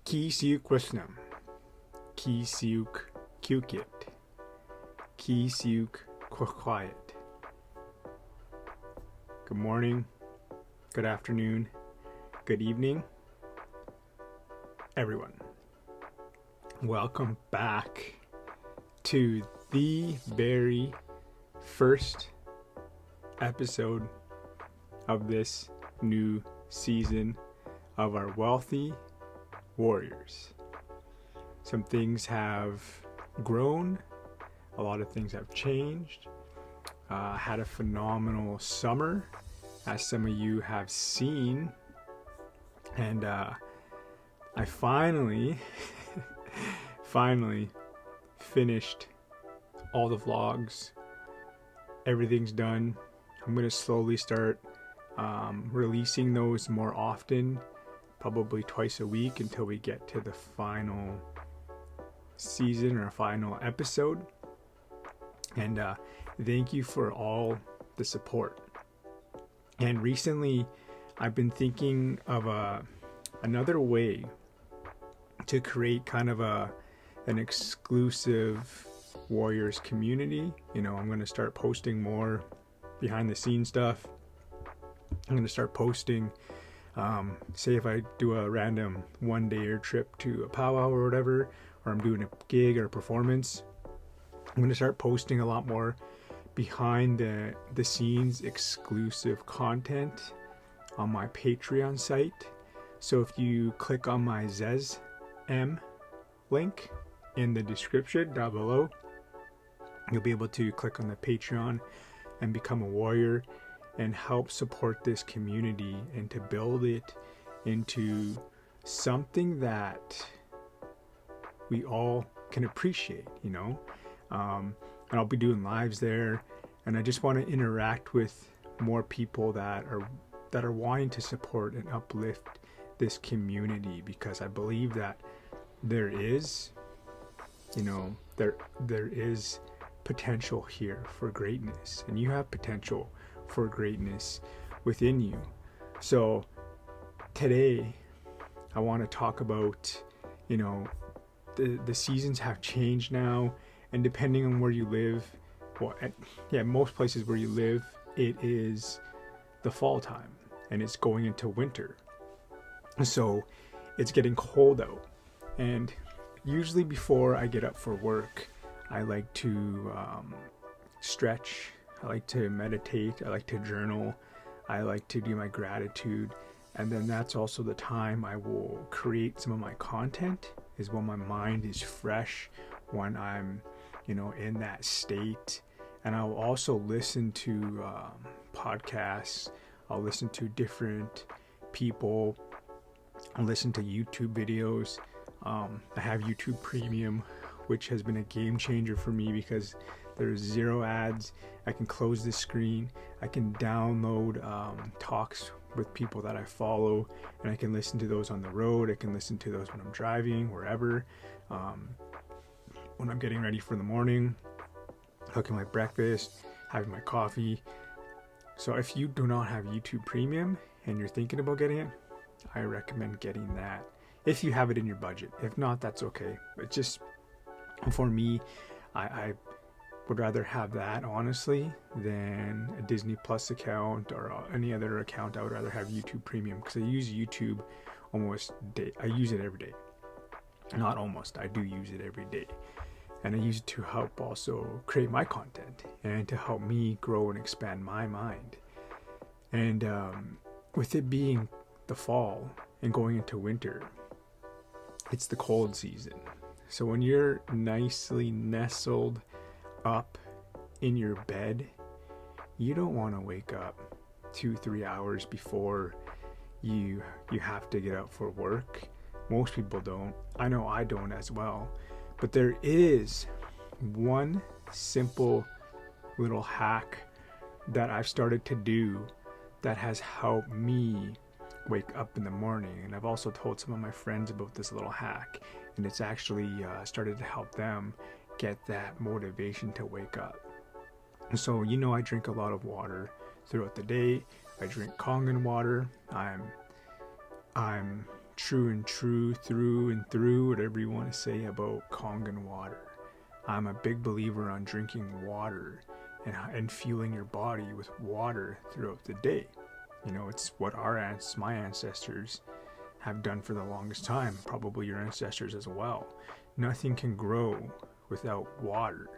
Kisiuk Krishnam, Kisiuk Kukit, Kisiuk Quiet. Good morning, good afternoon, good evening, everyone. Welcome back to the very first episode of this new season of our Wealthy Warriors. Some things have grown, a lot of things have changed. Had a phenomenal summer, as some of you have seen, and I finally finished all the vlogs. Everything's done. I'm gonna slowly start releasing those more often, probably twice a week until we get to the final season or final episode. And thank you for all the support. And recently I've been thinking of another way to create kind of an exclusive Warriors community. You know, I'm going to start posting more behind the scenes stuff. I'm going to start posting say if I do a random one-day air trip to a powwow or whatever, or I'm doing a gig or a performance, I'm going to start posting a lot more behind the scenes exclusive content on my Patreon site. So if you click on my ZESM link in the description down below, you'll be able to click on the Patreon and become a warrior and help support this community and to build it into something that we all can appreciate, you know. And I'll be doing lives there, and I just want to interact with more people that are wanting to support and uplift this community, because I believe that there is, you know, there is potential here for greatness, and you have potential for greatness within you. So today I want to talk about, you know, the seasons have changed now, and depending on where you live, most places where you live, it is the fall time and it's going into winter. So it's getting cold out, and usually before I get up for work, I like to stretch, I like to meditate, I like to journal, I like to do my gratitude, and then that's also the time I will create some of my content, is when my mind is fresh, when I'm, you know, in that state. And I'll also listen to podcasts, I'll listen to different people, I'll listen to YouTube videos. I have YouTube Premium, which has been a game changer for me because there's 0 ads. I can close the screen. I can download talks with people that I follow, and I can listen to those on the road. I can listen to those when I'm driving, wherever. When I'm getting ready for the morning, cooking my breakfast, having my coffee. So if you do not have YouTube Premium and you're thinking about getting it, I recommend getting that if you have it in your budget. If not, that's okay. But just for me, I would rather have that, honestly, than a Disney Plus account or any other account. I would rather have YouTube Premium because I use YouTube almost day. I use it every day. Not almost, I do use it every day. And I use it to help also create my content and to help me grow and expand my mind. And with it being the fall and going into winter, it's the cold season. So when you're nicely nestled up in your bed, you don't want to wake up 2-3 hours before you have to get up for work. Most people don't. I know I don't as well. But there is one simple little hack that I've started to do that has helped me wake up in the morning. And I've also told some of my friends about this little hack, and it's actually started to help them get that motivation to wake up. So, I drink a lot of water throughout the day. I drink Kangen water. I'm true and true through and through, whatever you want to say about Kangen water. I'm a big believer on drinking water and fueling your body with water throughout the day. It's what my ancestors have done for the longest time, probably your ancestors as well. Nothing can grow without water.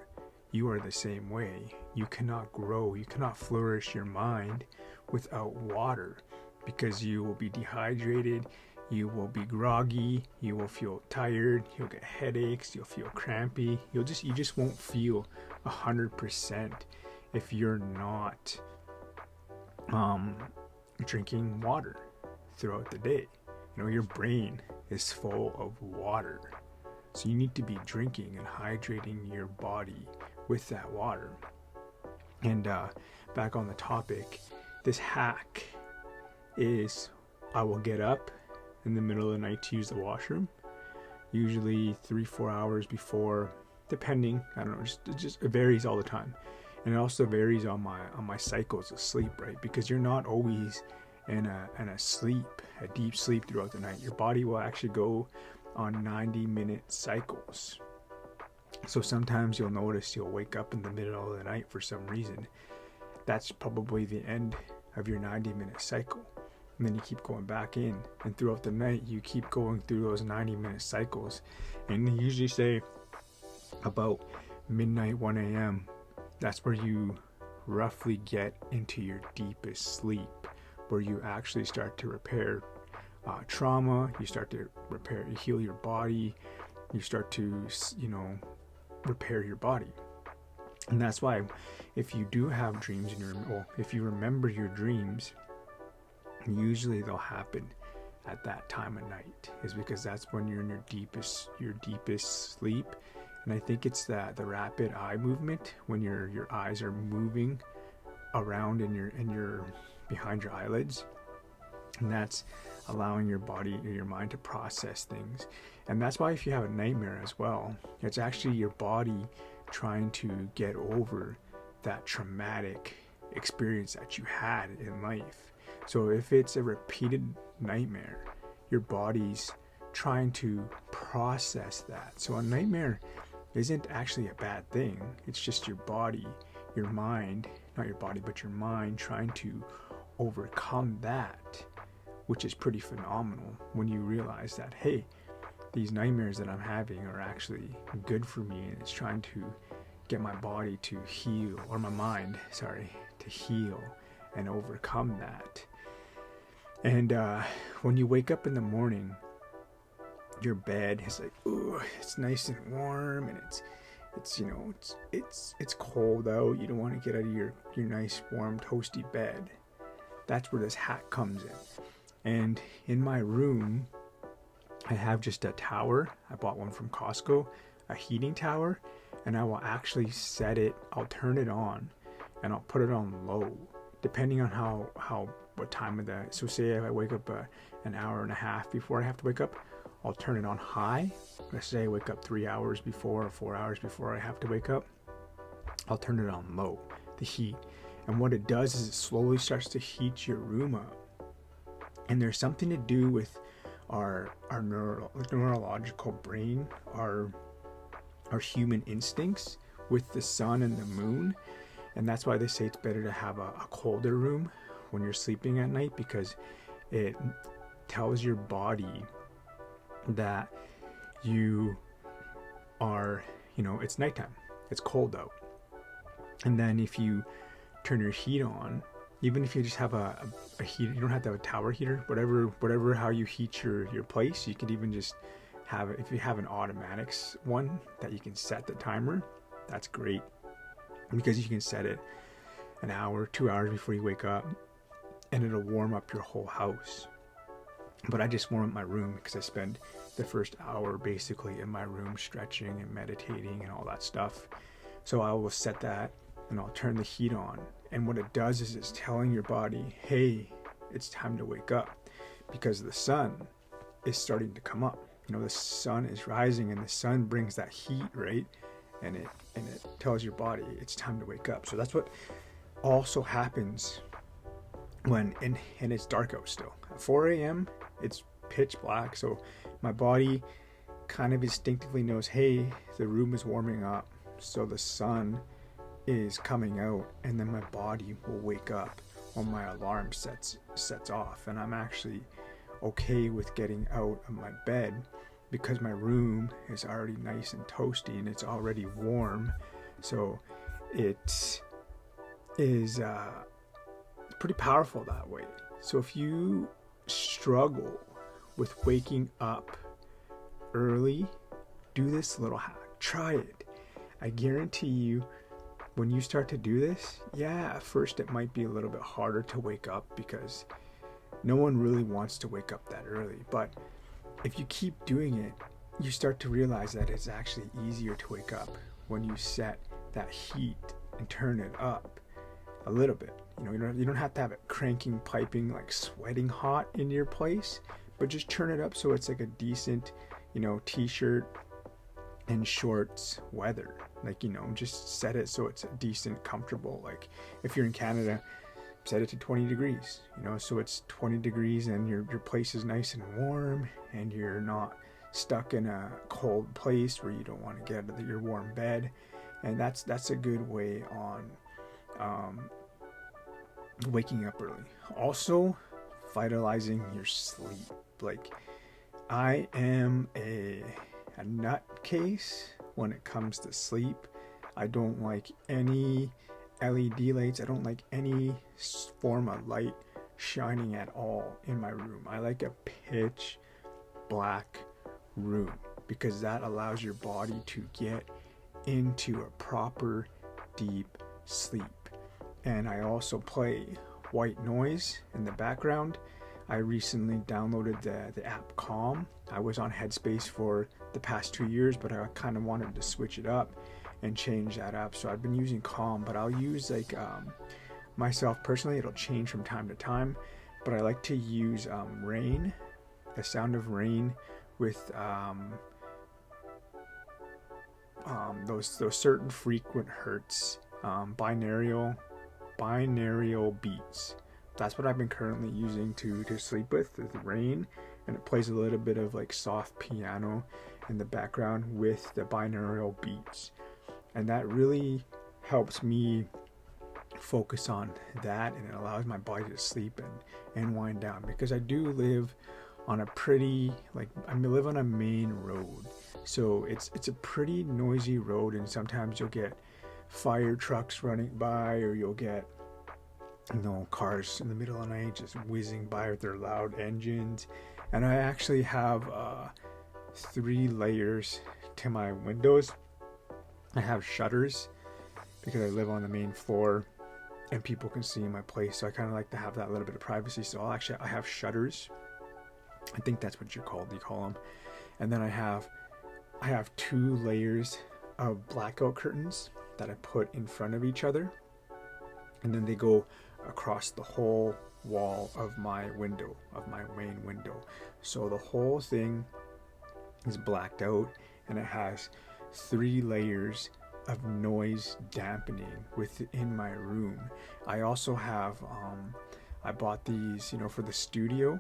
You are the same way. You cannot grow, you cannot flourish your mind without water, because you will be dehydrated, you will be groggy, you will feel tired, you'll get headaches, you'll feel crampy, you just won't feel 100% if you're not drinking water throughout the day. Your brain is full of water, so you need to be drinking and hydrating your body with that water. And back on the topic, this hack is I will get up in the middle of the night to use the washroom, usually 3-4 hours before, depending. I don't know, it varies all the time. And it also varies on my cycles of sleep, right? Because you're not always in a deep sleep throughout the night. Your body will actually go on 90-minute cycles. So sometimes you'll notice you'll wake up in the middle of the night for some reason. That's probably the end of your 90-minute cycle. And then you keep going back in, and throughout the night you keep going through those 90-minute cycles. And they usually say about midnight, 1 a.m., that's where you roughly get into your deepest sleep, where you actually start to repair trauma, you start to heal your body, you start to, repair your body. And that's why if you do have dreams if you remember your dreams, usually they'll happen at that time of night, is because that's when you're in your deepest sleep. And I think it's the rapid eye movement, when your eyes are moving around in your behind your eyelids, and that's allowing your body or your mind to process things. And that's why if you have a nightmare as well, it's actually your body trying to get over that traumatic experience that you had in life. So if it's a repeated nightmare, your body's trying to process that. So a nightmare isn't actually a bad thing. It's just your body, your mind, not your body, but your mind trying to overcome that, which is pretty phenomenal when you realize that, hey, these nightmares that I'm having are actually good for me, and it's trying to get my body to heal, or my mind, to heal and overcome that. And when you wake up in the morning, your bed is like, ooh, it's nice and warm, and it's cold out. You don't want to get out of your nice warm toasty bed. That's where this hack comes in. And in my room, I have just a tower. I bought one from Costco, a heating tower, and I will actually I'll turn it on, and I'll put it on low, depending on what time of the, so say if I wake up an hour and a half before I have to wake up, I'll turn it on high. Let's say I wake up 3 hours before or 4 hours before I have to wake up, I'll turn it on low, the heat. And what it does is it slowly starts to heat your room up. And there's something to do with our neurological brain, our human instincts with the sun and the moon. And that's why they say it's better to have a colder room when you're sleeping at night, because it tells your body that you are, it's nighttime, it's cold out. And then if you turn your heat on, even if you just have a heater, you don't have to have a tower heater, whatever how you heat your place, you could even just have, if you have an automatics one that you can set the timer, that's great, because you can set it an hour, 2 hours before you wake up, and it'll warm up your whole house. But I just warm up my room because I spend the first hour basically in my room stretching and meditating and all that stuff. So I will set that and I'll turn the heat on. And what it does is it's telling your body, hey, it's time to wake up, because the sun is starting to come up. The sun is rising, and the sun brings that heat, right? And it tells your body it's time to wake up. So that's what also happens when and it's dark out still. At 4 a.m. it's pitch black, so my body kind of instinctively knows, hey, the room is warming up, so the sun is coming out, and then my body will wake up when my alarm sets off. And I'm actually okay with getting out of my bed because my room is already nice and toasty and it's already warm. So it is pretty powerful that way. So if you struggle with waking up early, do this little hack. Try it. I guarantee you, when you start to do this, at first it might be a little bit harder to wake up because no one really wants to wake up that early. But if you keep doing it, you start to realize that it's actually easier to wake up when you set that heat and turn it up a little bit. You don't have to have it cranking, piping, like sweating hot in your place, but just turn it up so it's like a decent, t-shirt and shorts weather. Just set it so it's decent, comfortable. Like if you're in Canada, set it to 20 degrees, so it's 20 degrees and your place is nice and warm and you're not stuck in a cold place where you don't want to get out of your warm bed. And that's a good way on waking up early. Also, vitalizing your sleep. Like, I am a nutcase when it comes to sleep. I don't like any LED lights. I don't like any form of light shining at all in my room. I like a pitch black room because that allows your body to get into a proper deep sleep. And I also play white noise in the background. I recently downloaded the app Calm. I was on Headspace for the past 2 years, but I kind of wanted to switch it up and change that up. So I've been using Calm, but I'll use myself personally, it'll change from time to time, but I like to use rain, the sound of rain with those certain frequent hertz, binaural beats. That's what I've been currently using to sleep with, the rain, and it plays a little bit of like soft piano in the background with the binaural beats. And that really helps me focus on that, and it allows my body to sleep and wind down, because I do live on a pretty, I live on a main road, so it's a pretty noisy road, and sometimes you'll get fire trucks running by, or you'll get cars in the middle of the night just whizzing by with their loud engines. And I actually have 3 layers to my windows. I have shutters because I live on the main floor and people can see my place, so I kind of like to have that little bit of privacy. So I have shutters. I think that's what you call them. And then I have 2 layers of blackout curtains that I put in front of each other, and then they go across the whole wall of my window, of my main window. So the whole thing is blacked out, and it has 3 layers of noise dampening within my room. I also have I bought these, for the studio.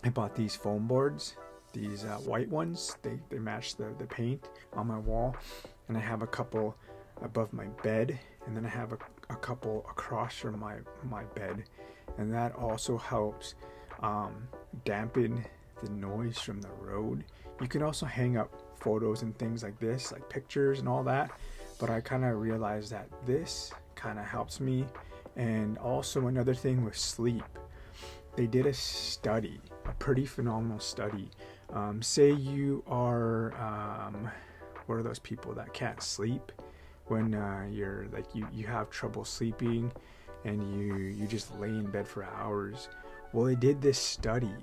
I bought these foam boards, these white ones. They match the paint on my wall, and I have a couple above my bed, and then I have a couple across from my bed, and that also helps dampen the noise from the road. You can also hang up photos and things like this, like pictures and all that, but I kind of realized that this kind of helps me. And also another thing with sleep, they did a study, a pretty phenomenal study. Say you are what are those people that can't sleep when you're like you have trouble sleeping and you just lay in bed for hours. Well, they did this study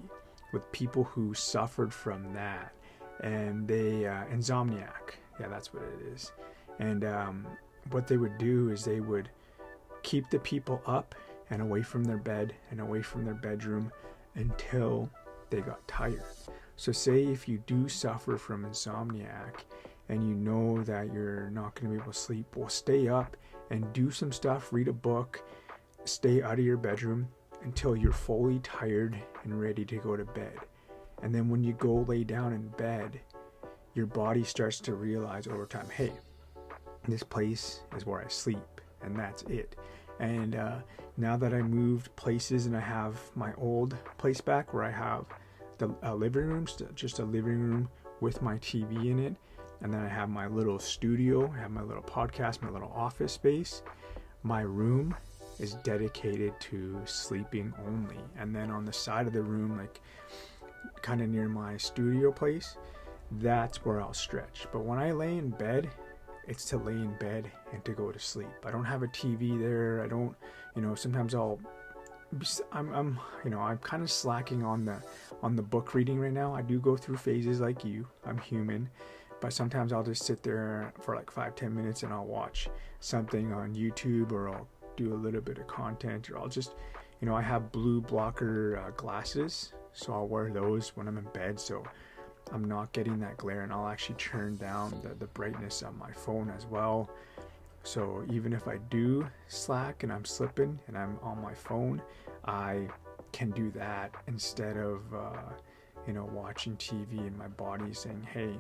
with people who suffered from that, and they insomniac. Yeah, that's what it is. And what they would do is they would keep the people up and away from their bed and away from their bedroom until they got tired. So say if you do suffer from insomniac and you know that you're not going to be able to sleep, well, stay up and do some stuff, read a book, stay out of your bedroom until you're fully tired and ready to go to bed. And then when you go lay down in bed, your body starts to realize over time, hey, this place is where I sleep, and that's it. And now that I moved places and I have my old place back where I have the living room, just a living room with my TV in it, and then I have my little studio, I have my little podcast, my little office space. My room is dedicated to sleeping only. And then on the side of the room, like kind of near my studio place, that's where I'll stretch. But when I lay in bed, it's to lay in bed and to go to sleep. I don't have a TV there. I don't, sometimes I'm kind of slacking on the book reading right now. I do go through phases like you. I'm human. But sometimes I'll just sit there for like 5-10 minutes and I'll watch something on YouTube, or I'll do a little bit of content, or I'll just, I have blue blocker glasses, so I'll wear those when I'm in bed so I'm not getting that glare, and I'll actually turn down the brightness on my phone as well. So even if I do slack and I'm slipping and I'm on my phone, I can do that instead of watching TV and my body saying, hey,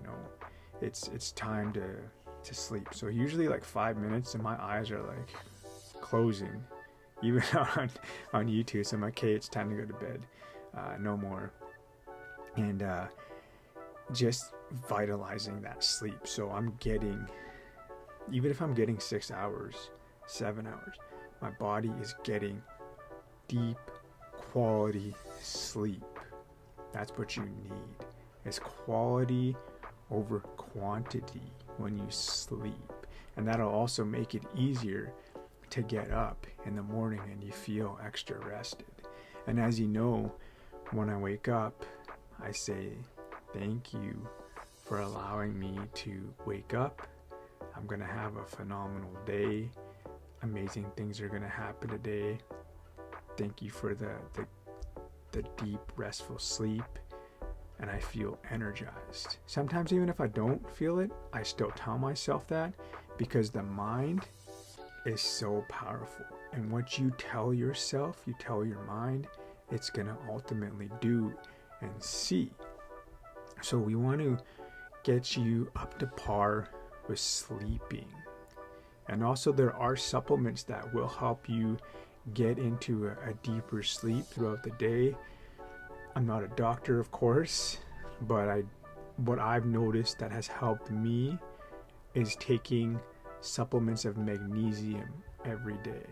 it's time to sleep. So usually like 5 minutes and my eyes are like closing, even on YouTube. So I'm like, okay, it's time to go to bed, no more. And just vitalizing that sleep. So I'm getting, even if I'm getting 6 hours, 7 hours, my body is getting deep quality sleep. That's what you need. It's quality over quantity when you sleep. And that'll also make it easier to get up in the morning and you feel extra rested. And as you know, when I wake up, I say, thank you for allowing me to wake up. I'm going to have a phenomenal day. Amazing things are going to happen today. Thank you for the deep, restful sleep. And I feel energized. Sometimes even if I don't feel it, I still tell myself that, because the mind is so powerful. And what you tell yourself, you tell your mind, it's going to ultimately do and see. So we want to get you up to par with sleeping. And also there are supplements that will help you get into a deeper sleep throughout the day. I'm not a doctor, of course, but what I've noticed that has helped me is taking supplements of magnesium every day.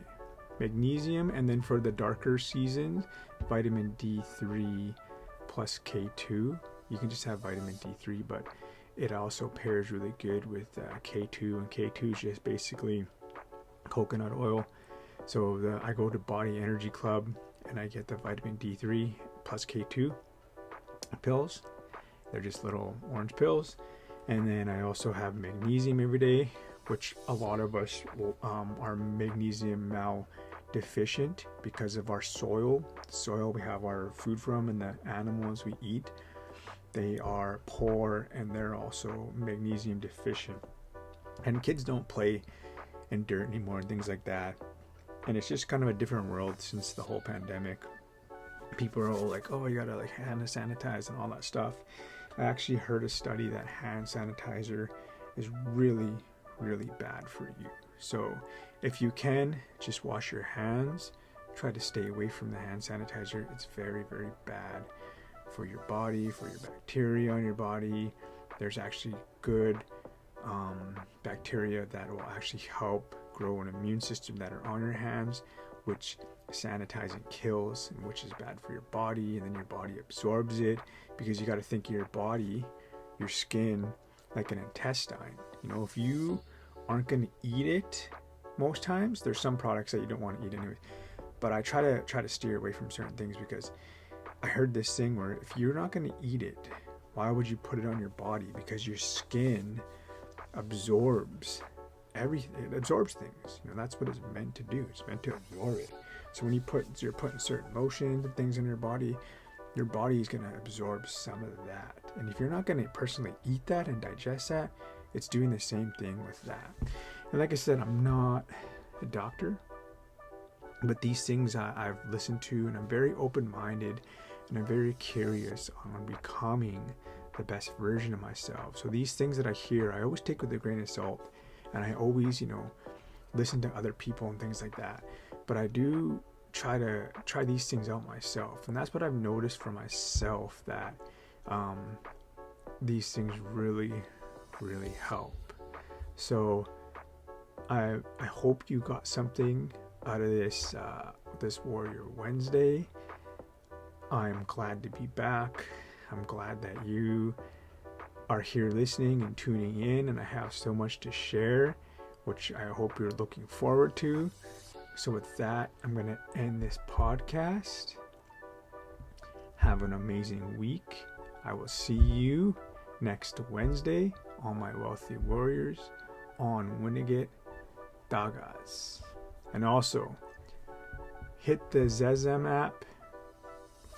Magnesium, and then for the darker seasons, vitamin D3 plus K2. You can just have vitamin D3, but it also pairs really good with K2, and K2 is just basically coconut oil. So I go to Body Energy Club and I get the vitamin D3 plus K2 pills. They're just little orange pills. And then I also have magnesium every day, which a lot of us are magnesium maldeficient because of our soil. The soil we have our food from and the animals we eat, they are poor and they're also magnesium deficient. And kids don't play in dirt anymore and things like that. And it's just kind of a different world since the whole pandemic. People are all like, oh, you gotta like hand sanitize and all that stuff. I actually heard a study that hand sanitizer is really, really bad for you. So if you can, just wash your hands. Try to stay away from the hand sanitizer. It's very, very bad for your body, for your bacteria on your body. There's actually good bacteria that will actually help grow an immune system that are on your hands, which sanitizing kills, and which is bad for your body, and then your body absorbs it, because you got to think of your body, your skin, like an intestine. If you aren't going to eat it most times, there's some products that you don't want to eat anyway, but I try to steer away from certain things because I heard this thing where if you're not going to eat it, why would you put it on your body? Because your skin absorbs everything. It absorbs things. That's what it's meant to do. It's meant to absorb it. So when you're putting certain lotions and things in your body is going to absorb some of that. And if you're not going to personally eat that and digest that, it's doing the same thing with that. And like I said, I'm not a doctor, but these things I've listened to, and I'm very open-minded, and I'm very curious on becoming the best version of myself. So these things that I hear, I always take with a grain of salt, and I always, listen to other people and things like that. But I do try these things out myself, and that's what I've noticed for myself, that these things really, really help. So I hope you got something out of this Warrior Wednesday. I'm glad to be back. I'm glad that you are here listening and tuning in, and I have so much to share, which I hope you're looking forward to. So with that, I'm going to end this podcast. Have an amazing week. I will see you next Wednesday on my Wealthy Warriors on Winnegate Dagas. And also, hit the Zezem app,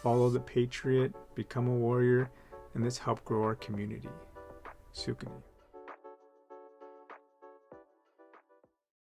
follow the Patriot, become a warrior, and let's help grow our community. Sukani.